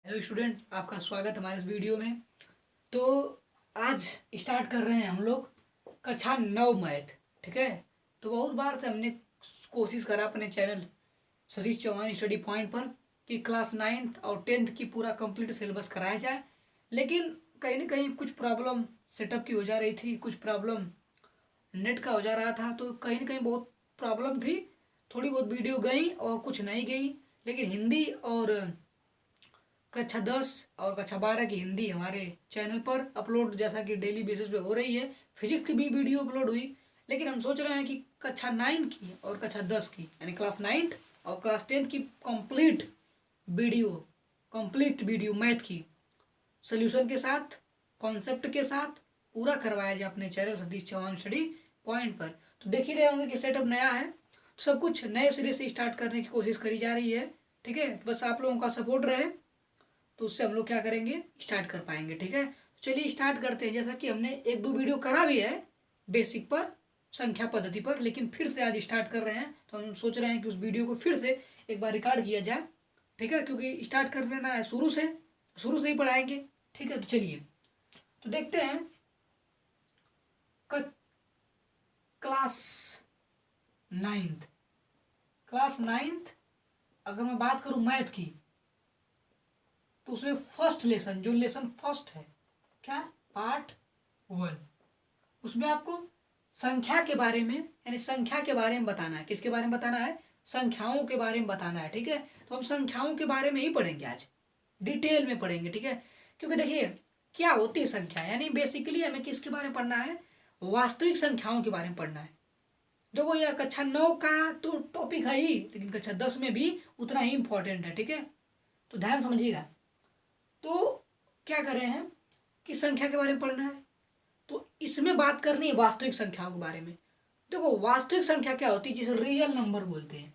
Hello student, आपका स्वागत हमारे इस वीडियो में। तो आज स्टार्ट कर रहे हैं हम लोग कक्षा 9 मैथ। ठीक है। तो बहुत बार से हमने कोशिश करा अपने channel Satish Chauhan study point पर कि क्लास 9th और 10th की पूरा कंप्लीट सिलेबस कराया जाए, लेकिन कहीं ना कहीं कुछ प्रॉब्लम सेटअप की हो जा रही थी, कुछ प्रॉब्लम नेट का हो जा रहा था। तो कहीं ना कहीं बहुत प्रॉब्लम थी। थोड़ी बहुत वीडियो गई और कुछ नहीं गई, लेकिन हिंदी और कक्षा 10 और कक्षा 12 की हिंदी हमारे चैनल पर अपलोड जैसा कि डेली बेसिस पे हो रही है। फिजिक्स की भी वीडियो अपलोड हुई, लेकिन हम सोच रहे हैं कि कक्षा 9 की और कक्षा 10 की यानी क्लास 9th और क्लास 10th की वीडियो कंप्लीट वीडियो मैथ की सोल्यूशन के साथ, कॉन्सेप्ट के साथ पूरा करवाया जाए अपने channel Satish Chauhan study point पर। तो देख ही रहे होंगे कि सेटअप नया है, तो सब कुछ नए सिरे से स्टार्ट करने की कोशिश करी जा रही है। ठीक है, बस आप लोगों का सपोर्ट रहे तो उससे हम लोग क्या करेंगे, स्टार्ट कर पाएंगे। ठीक है, चलिए स्टार्ट करते हैं। जैसा कि हमने एक दो वीडियो करा भी है बेसिक पर, संख्या पद्धति पर, लेकिन फिर से आज स्टार्ट कर रहे हैं। तो हम सोच रहे हैं कि उस वीडियो को फिर से एक बार रिकॉर्ड किया जाए। ठीक है, क्योंकि स्टार्ट कर लेना है शुरू से ही पढ़ाएंगे। ठीक है, तो चलिए तो देखते हैं क्लास 9th। क्लास 9th अगर मैं बात करूं मैथ की, तो उसमें फर्स्ट लेसन, जो लेसन फर्स्ट है, क्या, पार्ट 1, उसमें आपको संख्या के बारे में यानी संख्या के बारे में बताना है। किसके बारे में बताना है? संख्याओं के बारे में बताना है। ठीक है, तो हम संख्याओं के बारे में ही पढ़ेंगे आज, डिटेल में पढ़ेंगे। ठीक है, क्योंकि देखिए क्या होती है संख्या, यानी बेसिकली हमें किसके बारे में पढ़ना है? वास्तविक संख्याओं के बारे में पढ़ना है। देखो यह कक्षा 9 का तो टॉपिक है ही, लेकिन कक्षा 10 में भी उतना ही इंपॉर्टेंट है। ठीक है, तो ध्यान समझिएगा। तो क्या कर रहे हैं कि संख्या के बारे में पढ़ना है, तो इसमें बात करनी है वास्तविक संख्याओं के बारे में। देखो वास्तविक संख्या क्या होती है, जिसे रियल नंबर बोलते हैं।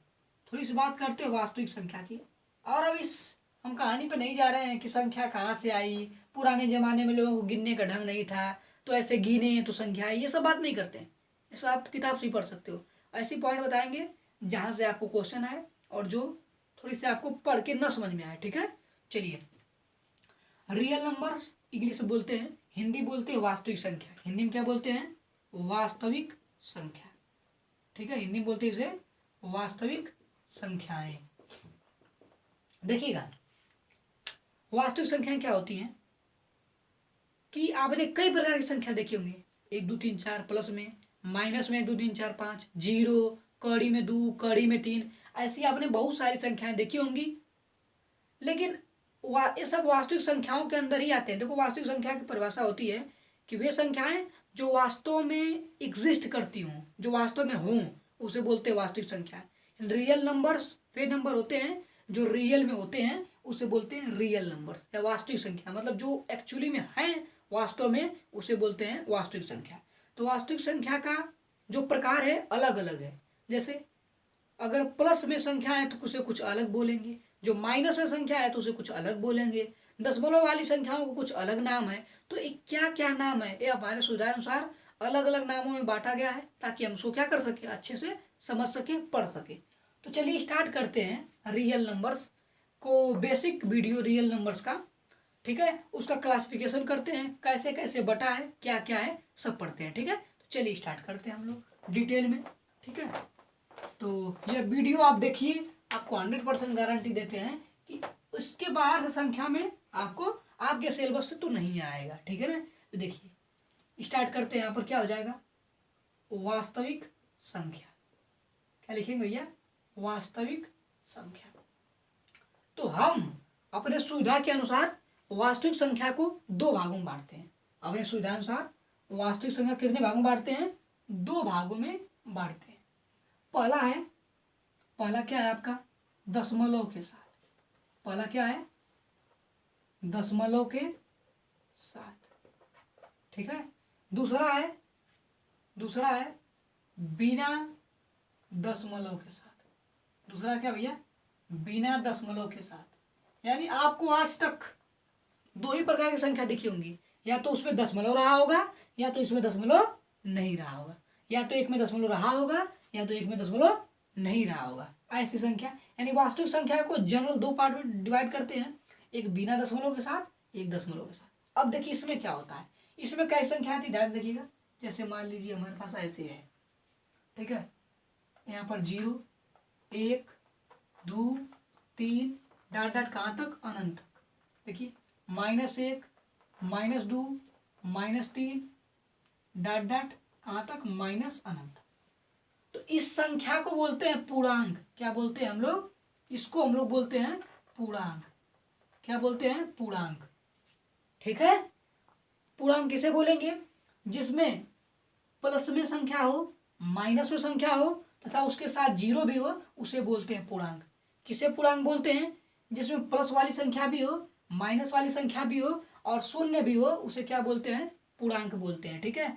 थोड़ी सी बात करते हैं वास्तविक संख्या की। और अब इस हम कहानी पे नहीं जा रहे हैं कि संख्या कहाँ से आई, पुराने जमाने में लोगों को गिनने का ढंग नहीं था तो ऐसे गिने तो संख्या आई, ये सब बात नहीं करते हैं। इसको आप किताब से ही पढ़ सकते हो। ऐसी पॉइंट बताएंगे जहाँ से आपको क्वेश्चन आए और जो थोड़ी सी आपको पढ़ के न समझ में आए। ठीक है, चलिए। रियल नंबर्स इंग्लिश में बोलते हैं, हिंदी बोलते हैं वास्तविक संख्या। हिंदी में क्या बोलते हैं? वास्तविक संख्या। ठीक है, हिंदी में बोलते हैं इसे वास्तविक संख्याएं। देखिएगा वास्तविक संख्याएं क्या होती हैं कि आपने कई प्रकार की संख्या देखी होंगी, 1 2 3 4, प्लस में, माइनस में 1 2 3 4 5, जीरो, कड़ी में 2, कड़ी में 3, ऐसी आपने बहुत सारी संख्याएं देखी होंगी। लेकिन ये सब वास्तविक संख्याओं के अंदर ही आते हैं। देखो वास्तविक संख्या की परिभाषा होती है कि वे संख्याएं जो वास्तव में एग्जिस्ट करती हों, जो वास्तव में हों, उसे बोलते हैं वास्तविक संख्या। रियल नंबर्स वे नंबर होते हैं जो रियल में होते हैं, उसे बोलते हैं रियल नंबर्स या वास्तविक संख्या। मतलब जो एक्चुअली में है वास्तव में, उसे बोलते हैं वास्तविक संख्या। तो वास्तविक संख्या का जो प्रकार है अलग अलग है। जैसे अगर प्लस में संख्या है तो उसे कुछ अलग बोलेंगे, जो माइनस में संख्या है तो उसे कुछ अलग बोलेंगे, दशमलव वाली संख्याओं को कुछ अलग नाम है। तो ये क्या क्या नाम है, ये हमारे सुविधा अनुसार अलग अलग नामों में बांटा गया है, ताकि हम उसको क्या कर सके, अच्छे से समझ सके, पढ़ सके। तो चलिए स्टार्ट करते हैं रियल नंबर्स को, बेसिक वीडियो रियल नंबर्स का। ठीक है, उसका क्लासिफिकेशन करते हैं, कैसे कैसे बटा है, क्या क्या है, सब पढ़ते हैं। ठीक है, तो चलिए स्टार्ट करते हैं हम लोग डिटेल में। ठीक है, तो यह वीडियो आप देखिए, आपको 100% गारंटी देते हैं कि उसके बाहर से संख्या में आपको आपके सिलेबस से तो नहीं आएगा। ठीक है ना, तो देखिए स्टार्ट करते हैं। यहाँ पर क्या हो जाएगा? वास्तविक संख्या। क्या लिखेंगे भैया? वास्तविक संख्या। तो हम अपने सुविधा के अनुसार वास्तविक संख्या को 2 भागों में बांटते हैं। अपने सुविधा अनुसार वास्तविक संख्या कितने भागों में बांटते हैं? 2 भागों में बांटते हैं। पहला क्या है आपका? दशमलव के साथ। पहला क्या है? दशमलव के साथ। ठीक है, दूसरा है बिना दशमलव के साथ। दूसरा क्या भैया? बिना दशमलव के साथ। यानी आपको आज तक 2 ही प्रकार की संख्या दिखी होंगी, या तो उसमें दशमलव रहा होगा या तो इसमें दशमलव नहीं रहा होगा, या तो एक में दशमलव रहा होगा या तो एक में दशमलव नहीं रहा होगा। ऐसी संख्या, यानी वास्तविक संख्या को जनरल 2 पार्ट में डिवाइड करते हैं। एक बिना दशमलव के साथ, एक दशमलव के साथ। अब देखिए इसमें क्या होता है, इसमें कई संख्या आती है, ध्यान से देखिएगा। जैसे मान लीजिए हमारे पास ऐसे है, ठीक है, यहाँ पर 0, 1, 2, 3 डाट डाट कहाँ तक, अनंत तक। देखिए -1, -2, -3 डाट डाट कहाँ तक, माइनस अनंत। तो इस संख्या को बोलते हैं पूर्णांक। क्या बोलते हैं हम लोग, इसको हम लोग बोलते हैं पूर्णांक। क्या बोलते हैं, पूर्णांक। ठीक है, पूर्णांक किसे बोलेंगे, जिसमें प्लस में संख्या हो, माइनस में संख्या हो तथा उसके साथ 0 भी हो, उसे बोलते हैं पूर्णांक। किसे पूर्णांक बोलते हैं, जिसमें प्लस वाली संख्या भी हो, माइनस वाली संख्या भी हो और शून्य भी हो, उसे क्या बोलते हैं, पूर्णांक बोलते हैं। ठीक है,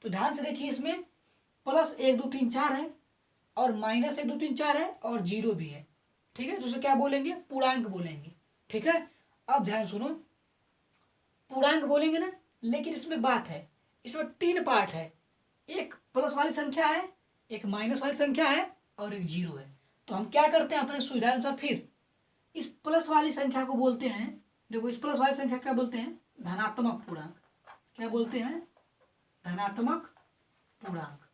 तो ध्यान से देखिए, इसमें प्लस 1 2 3 4 है और माइनस 1 2 3 4 है और 0 भी है। ठीक है, तो उसे क्या बोलेंगे, पूर्णांक बोलेंगे। ठीक है, अब ध्यान सुनो, पूर्णांक बोलेंगे ना, लेकिन इसमें बात है, इसमें 3 पार्ट है। एक प्लस वाली संख्या है, एक माइनस वाली संख्या है और एक 0 है। तो हम क्या करते हैं अपने सुविधा अनुसार, फिर इस प्लस वाली संख्या को बोलते हैं, देखो इस प्लस वाली संख्या क्या बोलते हैं, धनात्मक पूर्णांक। क्या बोलते हैं, धनात्मक पूर्णांक।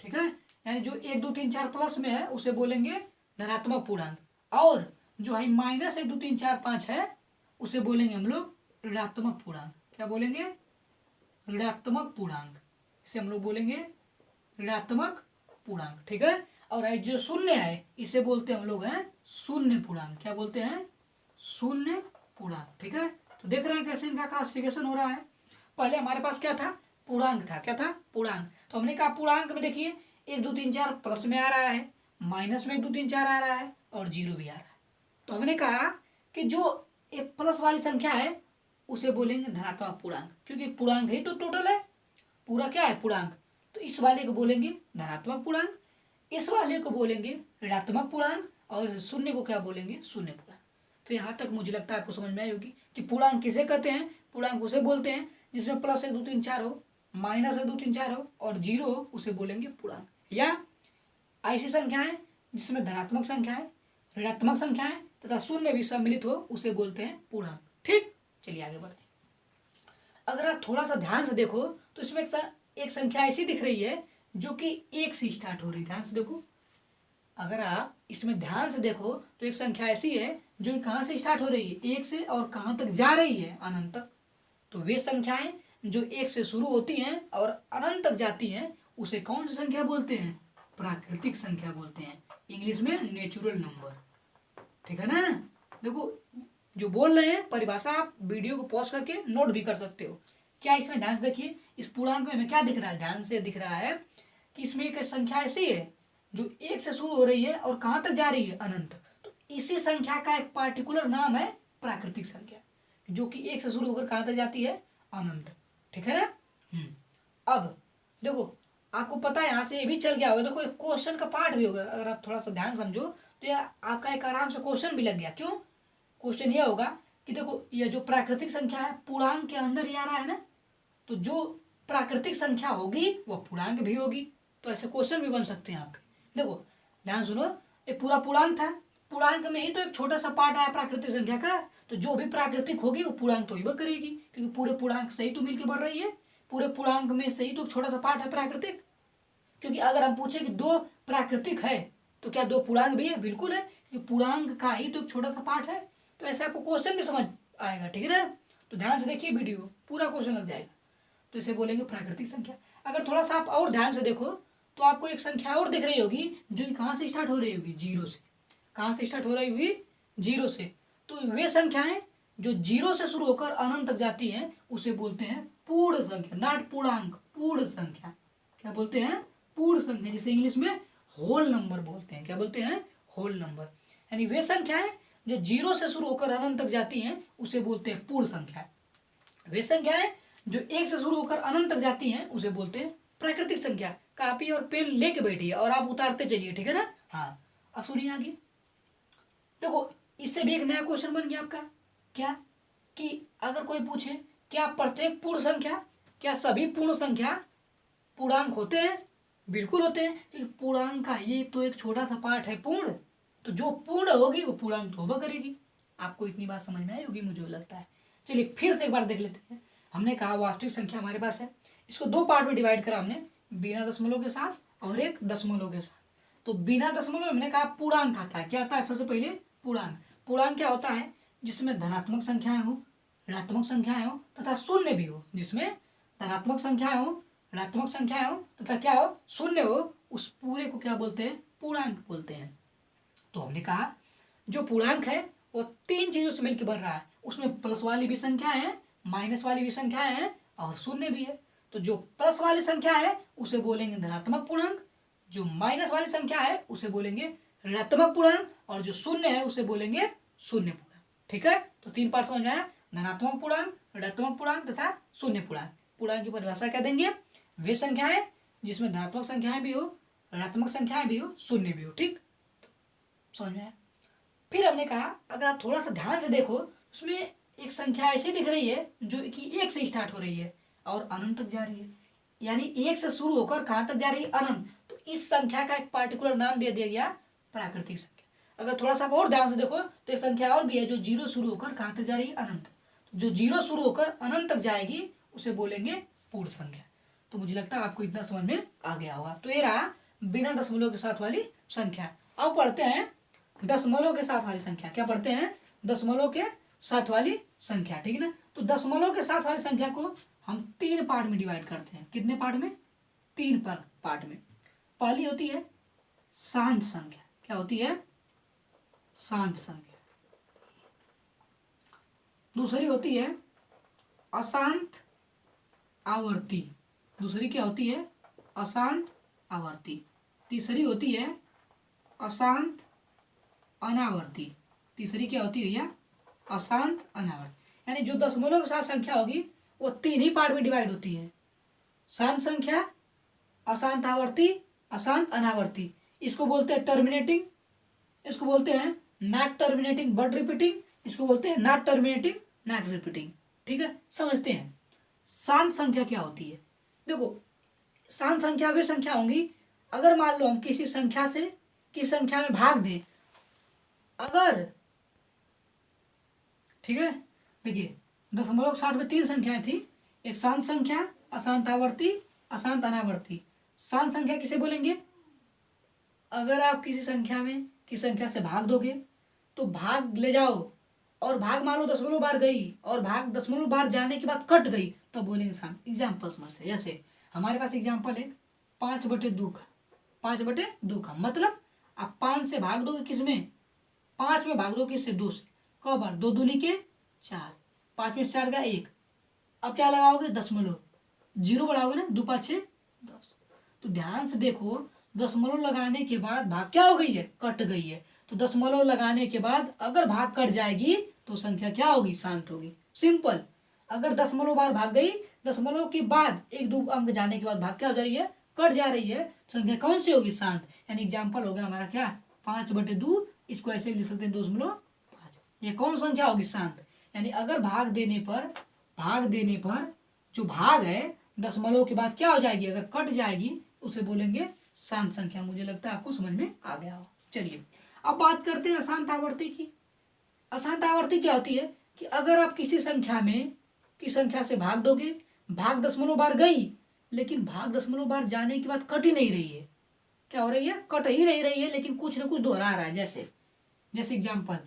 ठीक है, यानी जो 1 2 3 4 प्लस में है उसे बोलेंगे धनात्मक पूर्णांक, और जो है -1 2 3 4 5 है उसे बोलेंगे हम लोग ऋणात्मक पूर्णांक। क्या बोलेंगे, ऋणात्मक पूर्णांक। इसे हम लोग बोलेंगे ऋणात्मक पूर्णांक। ठीक है, और जो शून्य है इसे बोलते हैं हम लोग हैं शून्य पूर्णांक। क्या बोलते हैं, शून्य पूर्णांक। ठीक है, तो देख रहे हैं कैसे इनका क्लासिफिकेशन हो रहा है। पहले हमारे पास क्या था, पूर्णांक था। क्या था, पूर्णांक। तो हमने कहा पूर्णांक में देखिए 1 2 3 4 प्लस में आ रहा है, माइनस में 1 2 3 4 आ रहा है और 0 भी आ रहा है। तो हमने कहा कि जो एक प्लस वाली संख्या है उसे बोलेंगे धनात्मक पूर्णांक, क्योंकि पूर्णांक ही तो टोटल है, पूरा क्या है, पूर्णांक। तो इस वाले को बोलेंगे धनात्मक पूर्णांक, इस वाले को बोलेंगे ऋणात्मक पूर्णांक और शून्य को क्या बोलेंगे, शून्य पूर्णांक। तो यहाँ तक मुझे लगता है आपको समझ में आई होगी कि पूर्णांक किसे कहते हैं। पूर्णांक उसे बोलते हैं जिसमें प्लस 1 2 3 4 हो, माइनस 1 2 3 4 हो और 0 हो, उसे बोलेंगे पूर्णांक। या ऐसी संख्या है जिसमें धनात्मक संख्या है, ऋणात्मक संख्या है तथा शून्य भी सम्मिलित हो, उसे बोलते हैं पूर्णांक। ठीक, चलिए आगे बढ़ते हैं। अगर आप थोड़ा सा ध्यान से देखो तो इसमें एक संख्या ऐसी दिख रही है जो कि 1 से स्टार्ट हो रही है। ध्यान से देखो, अगर आप इसमें ध्यान से देखो तो एक संख्या ऐसी है जो कहाँ से स्टार्ट हो रही है, 1 से, और कहाँ तक जा रही है, अनंत तक। तो वे संख्याएं जो 1 से शुरू होती हैं और अनंत तक जाती हैं उसे कौन सी संख्या बोलते हैं, प्राकृतिक संख्या बोलते हैं, इंग्लिश में नेचुरल नंबर। ठीक है ना, देखो जो बोल रहे हैं परिभाषा आप वीडियो को पॉज करके नोट भी कर सकते हो। क्या इसमें ध्यान से देखिए, इस पूर्णांक में हमें क्या दिख रहा है, ध्यान से दिख रहा है कि इसमें एक संख्या ऐसी है जो 1 से शुरू हो रही है और कहाँ तक जा रही है, अनंत। तो इसी संख्या का एक पार्टिकुलर नाम है प्राकृतिक संख्या, जो कि 1 से शुरू होकर कहाँ तक जाती है, अनंत। ठीक है ना। अब देखो आपको पता है यहाँ से ये भी चल गया होगा, देखो एक क्वेश्चन का पार्ट भी होगा। अगर आप थोड़ा सा ध्यान समझो तो यह आपका एक आराम से क्वेश्चन भी लग गया। क्यों, क्वेश्चन यह होगा कि देखो ये जो प्राकृतिक संख्या है पूर्णांक के अंदर ही आ रहा है ना, तो जो प्राकृतिक संख्या होगी वह पूर्णांक भी होगी। तो ऐसे क्वेश्चन भी बन सकते हैं आपके। देखो ध्यान सुनो, ये पूरा पूर्णांक था, पूर्णांक में ही तो एक छोटा सा पार्ट आया प्राकृतिक संख्या का, तो जो भी प्राकृतिक होगी वो पूर्णांक तो ही करेगी, क्योंकि पूरे पूर्णांक से ही तो मिलकर बढ़ रही है। पूरे पूर्णांक में से ही तो छोटा सा पार्ट है प्राकृतिक। क्योंकि अगर हम पूछे कि 2 प्राकृतिक है तो क्या 2 पूर्णांक भी है, बिल्कुल है, क्योंकि पूर्णांक का ही तो एक छोटा सा पार्ट है। तो ऐसे आपको क्वेश्चन भी समझ आएगा। ठीक है ना, तो ध्यान से देखिए वीडियो, पूरा क्वेश्चन लग जाएगा। तो इसे बोलेंगे प्राकृतिक संख्या। अगर थोड़ा सा आप और ध्यान से देखो तो आपको एक संख्या और दिख रही होगी जो कहाँ से स्टार्ट हो रही होगी, 0 से। कहाँ से स्टार्ट हो रही होगी, 0 से। तो वे संख्याएं जो 0 से शुरू होकर अनंत तक जाती हैं उसे बोलते हैं पूर्ण संख्या, नॉट पूर्णांक, पूर्ण संख्या। क्या बोलते हैं, पूर्ण संख्या, जिसे इंग्लिश में होल नंबर बोलते हैं। क्या बोलते हैं, होल नंबर। यानी वे संख्याएं जो 0 से शुरू होकर अनंत तक जाती हैं उसे बोलते हैं पूर्ण संख्या। वे संख्याएं जो 1 से शुरू होकर अनंत तक जाती हैं उसे बोलते हैं प्राकृतिक संख्या। कॉपी और पेन लेके बैठिए और आप उतारते चलिए। ठीक है ना। हाँ, अब सुनिए आगे। देखो इससे भी एक नया क्वेश्चन बन गया आपका। क्या, कि अगर कोई पूछे क्या प्रत्येक पूर्ण संख्या, क्या सभी पूर्ण संख्या पूर्णांक होते हैं, बिल्कुल होते हैं, क्योंकि पूर्णांक का ये तो एक छोटा सा पार्ट है पूर्ण, तो जो पूर्ण होगी वो पूर्णांक तो होगा करेगी। आपको इतनी बात समझ में आई होगी मुझे लगता है। चलिए फिर से एक बार देख लेते हैं। हमने कहा वास्तविक संख्या हमारे पास है, इसको दो पार्ट में डिवाइड करा हमने, बिना दशमलव के साथ और एक दशमलव के साथ। तो बिना दशमलव हमने कहा पूर्णांक आता है। क्या आता है? सबसे पहले पूर्णांक। पूर्णांक क्या होता है? जिसमें धनात्मक संख्याएं हो, ऋणात्मक संख्याएं हो तथा शून्य भी हो। जिसमें धनात्मक संख्याएं हो, ऋणात्मक संख्याएं हो तथा क्या हो? शून्य हो। उस पूरे को क्या बोलते हैं? पूर्णांक बोलते हैं। तो हमने कहा जो पूर्णांक है वो तीन चीजों से मिलकर बन रहा है। उसमें प्लस वाली भी संख्या है, माइनस वाली भी संख्या है और शून्य भी है। तो जो प्लस वाली संख्या है उसे बोलेंगे धनात्मक पूर्णांक, जो माइनस वाली संख्या है उसे बोलेंगे ऋणात्मक पूर्णांक और जो शून्य है उसे बोलेंगे शून्य पूर्णांक। ठीक है, तो तीन पार्ट समझ आया, धनात्मक पूर्णांक, ऋणात्मक पूर्णांक तथा शून्य पूर्णांक। पूर्णांक की परिभाषा क्या देंगे? वे संख्याएं जिसमें धनात्मक संख्याएं भी हो, ऋणात्मक संख्याएं भी हो, शून्य भी हो। ठीक, समझ में आया। फिर हमने कहा अगर आप थोड़ा सा ध्यान से देखो, उसमें एक संख्या ऐसी दिख रही है जो कि एक से स्टार्ट हो रही है और अनंत तक जा रही है, यानी एक से शुरू होकर कहाँ तक जा रही है? अनंत। तो इस संख्या का एक पार्टिकुलर नाम दे दिया गया प्राकृतिक संख्या। अगर थोड़ा सा आप और ध्यान से देखो तो एक संख्या और भी है जो जीरो शुरू होकर कहाँ तक जा रही है? अनंत। तो जो जीरो शुरू होकर अनंत तक जाएगी उसे बोलेंगे पूर्ण संख्या। तो मुझे लगता है आपको इतना समझ में आ गया होगा। तो ये रहा बिना दशमलव के साथ वाली संख्या। अब पढ़ते हैं दशमलव के साथ वाली संख्या। क्या पढ़ते हैं? दशमलव के साथ वाली संख्या। ठीक है ना। तो दशमलव के साथ वाली संख्या को हम तीन पार्ट में डिवाइड करते हैं। कितने पार्ट में? तीन पार्ट में। पहली होती है शांत संख्या। क्या होती है? शांत संख्या। दूसरी होती है अशांत आवर्ती। दूसरी क्या होती है? अशांत आवर्ती। तीसरी होती है अशांत अनावर्ती। तीसरी क्या होती है भैया? अशांत अनावर्ती। यानी जो दशमलव के साथ संख्या होगी वो तीन ही पार्ट में डिवाइड होती है। शांत संख्या, अशांत आवर्ती, अशांत अनावर्ती। इसको बोलते हैं टर्मिनेटिंग, इसको बोलते हैं नॉट टर्मिनेटिंग बट रिपीटिंग, इसको बोलते हैं नॉट टर्मिनेटिंग नॉट रिपीटिंग। ठीक है, समझते हैं शांत संख्या क्या होती है। देखो, शांत संख्या वे संख्या होंगी अगर मान लो हम किसी संख्या से किस संख्या में भाग दें, अगर, ठीक है, देखिए दशमलव के साथ में तीन संख्याएं थी, एक शांत संख्या, अशांत आवर्ती, अशांत अनावर्ती। शांत संख्या किसे बोलेंगे? अगर आप किसी संख्या में किसी संख्या से भाग दोगे तो भाग ले जाओ और भाग मान लो दशमलव बार गई और भाग दशमलव बार जाने के बाद कट गई तो बोलेंगे शांत। एग्जाम्पल समझते हैं। जैसे हमारे पास एग्जाम्पल है 5/2 का। 5/2 का मतलब आप 5 से भाग दोगे किसमें? 5 में भाग दो किससे? 2 से। कब बार? 2 दूनी के 4, 5 में 4 का 1। अब क्या लगाओगे? दशमलव, जीरो बढ़ाओगे ना, 2 5 6 10। तो ध्यान से देखो, दशमलव लगाने के बाद भाग क्या हो गई है? कट गई है। तो दशमलव लगाने के बाद अगर भाग कट जाएगी तो संख्या क्या होगी? शांत होगी। सिंपल। अगर दशमलव बार भाग गई, दशमलव के बाद 1 2 अंक जाने के बाद भाग क्या हो जा रही है? कट जा रही है। संख्या कौन सी होगी? शांत। यानी एग्जाम्पल हो गया हमारा क्या? 5/2। इसको ऐसे भी लिख सकते हैं 2.5। ये कौन संख्या होगी? शांत। यानी अगर भाग देने पर जो भाग है दशमलव के बाद क्या हो जाएगी? अगर कट जाएगी उसे बोलेंगे शांत संख्या। मुझे लगता है आपको समझ में आ गया हो। चलिए अब बात करते हैं अशांत आवर्ती की। अशांत आवर्ती क्या होती है कि अगर आप किसी संख्या से भाग दोगे, भाग दशमलव बार गई लेकिन भाग दशमलव बार जाने के बाद कट ही नहीं रही है। क्या हो रही है? कट ही नहीं रही है लेकिन कुछ ना कुछ दोहरा रहा है। जैसे एग्जाम्पल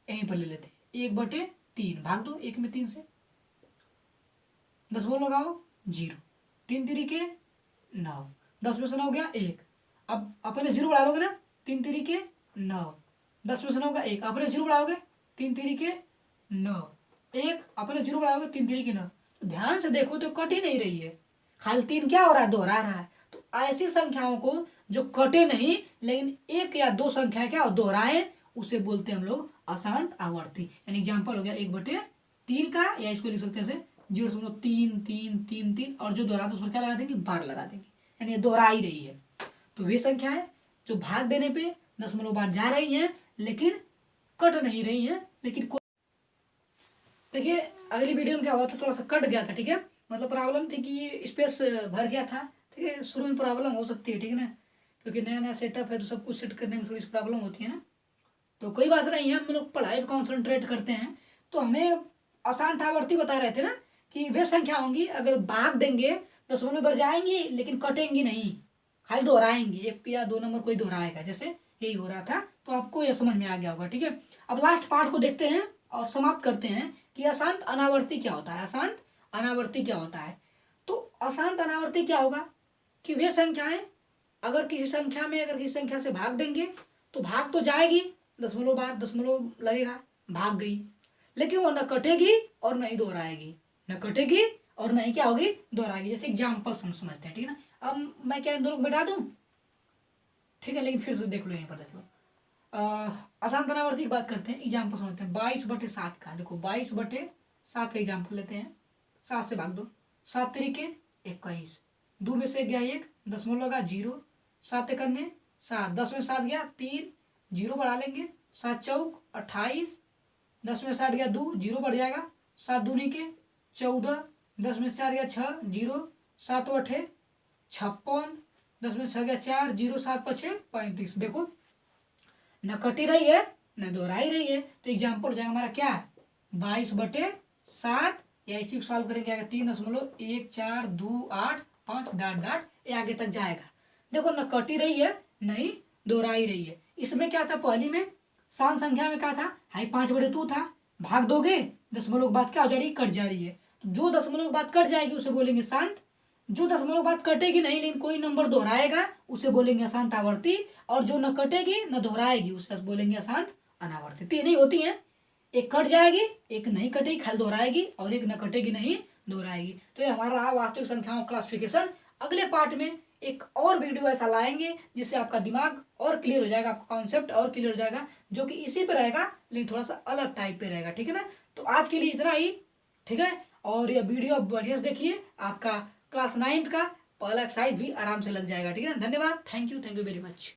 यहीं पर ले लेते हैं 1/3। भाग दो 1 में 3 से, दशमलव लगाओ 0, 3 तिरिके 9, 10 में से 9 गया 1। अब अपने 0 बढ़ा लोगे ना, 3 तिरिके 9, 10 में से 9 का 1, अपने 0 बढ़ाओगे 3 तिरिके 9, 1 अपने 0 बढ़ाओगे 3 तिरिके 9। तो ध्यान से देखो तो कट ही नहीं रही है, खाली 3 क्या हो रहा है? दोहरा रहा है। तो ऐसी संख्याओं को जो कटे नहीं लेकिन एक या दो संख्या क्या दोहराए उसे बोलते हैं हम लोग अशांत आवर्ती। यानी एग्जाम्पल हो गया 1/3 का, या इसको लिख सकते हैं 0.33333 और जो दोहरा तो उसमें क्या लगा देंगे? बार लगा देंगे। यानी ये दोहरा ही रही है। तो वे संख्या है जो भाग देने पे दशमलव बार जा रही हैं लेकिन कट नहीं रही हैं। लेकिन देखिए अगली वीडियो में क्या हुआ था, थोड़ा सा कट गया था। ठीक है, मतलब प्रॉब्लम थी कि ये स्पेस भर गया था। ठीक है, शुरू में प्रॉब्लम हो सकती है। ठीक है ना, क्योंकि नया नया सेटअप है तो सब कुछ सेट करने में थोड़ी सी प्रॉब्लम होती है ना। तो कोई बात नहीं है, हम लोग पढ़ाई पर कॉन्सेंट्रेट करते हैं। तो हमें आसान था आवर्ती बता रहे थे ना कि वे संख्या होंगी अगर भाग देंगे दशमलव में बढ़ जाएंगी लेकिन कटेंगी नहीं, खाली दोहराएंगी, 1 या 2 नंबर कोई दोहराएगा, जैसे यही हो रहा था। तो आपको यह समझ में आ गया होगा। ठीक है, अब लास्ट पार्ट को देखते हैं और समाप्त करते हैं कि अशांत अनावर्ती क्या होता है। अशांत अनावर्ती क्या होता है? तो अशांत अनावर्ती क्या होगा कि वे संख्याएं अगर किसी संख्या से भाग देंगे तो भाग तो जाएगी, दशमलव बार दशमलव लगेगा, भाग गई, लेकिन वो न कटेगी और न ही दोहराएगी, न कटेगी और न ही क्या होगी, दोहराएगी। जैसे एग्जाम्पल समझते हैं। ठीक है ना, अब मैं क्या इन दोनों को बैठा दूं, ठीक है, लेकिन फिर से देख लो यहीं पर देख लो। अशांत अनावर्ती की बात करते हैं, एग्जाम्पल समझते हैं। 22/7 का देखो, 22/7 का एग्जाम्पल लेते हैं। 7 से भाग दो, 7 तरीके 21, 2 में से गया 1, दशमलव लगा 0, 7 करने 7, 10 में 7 गया 3, 0 बढ़ा लेंगे, 7 चौक 28, 10 में 60 गया 2, 0 बढ़ जाएगा, 7 दूनी के 14, 10 में 4 गया 6, 0, 7 8 56, 10 में 6 गया 4, 0, 7 5 35। देखो न कटी रही है न दोहराई रही है, तो एग्जाम्पल हो जाएगा हमारा क्या, 22/7, या इसी को सॉल्व करेंगे आगे 3.1428 डाट डाट ये आगे तक जाएगा। देखो न कटी रही है नहीं दोहराई रही है। इसमें क्या था, पहली में शांत संख्या में क्या था, हाई 5/2 था, भाग दोगे दशमलव के बाद क्या हो जा रही है, कट जा रही है। तो जो दशमलव के बाद कट जाएगी उसे बोलेंगे शांत, जो दशमलव के बाद कटेगी नहीं लेकिन कोई नंबर दोहराएगा उसे बोलेंगे अशांत आवर्ती, और जो न कटेगी न दोहराएगी उसे बोलेंगे अशांत अनावर्ती। तीन ही होती हैं, एक कट जाएगी, एक नहीं कटेगी खाली दोहराएगी, और एक न कटेगी नहीं दोहराएगी। तो ये हमारा रहा वास्तविक संख्याओं क्लासिफिकेशन। अगले पार्ट में एक और वीडियो ऐसा लाएंगे जिससे आपका दिमाग और क्लियर हो जाएगा, आपका कॉन्सेप्ट और क्लियर हो जाएगा, जो कि इसी पे रहेगा लेकिन थोड़ा सा अलग टाइप पे रहेगा। ठीक है ना, तो आज के लिए इतना ही। ठीक है, और ये वीडियो बढ़िया से देखिए, आपका क्लास 9th का पहला एक्सरसाइज भी आराम से लग जाएगा। ठीक है ना, धन्यवाद, थैंक यू वेरी मच।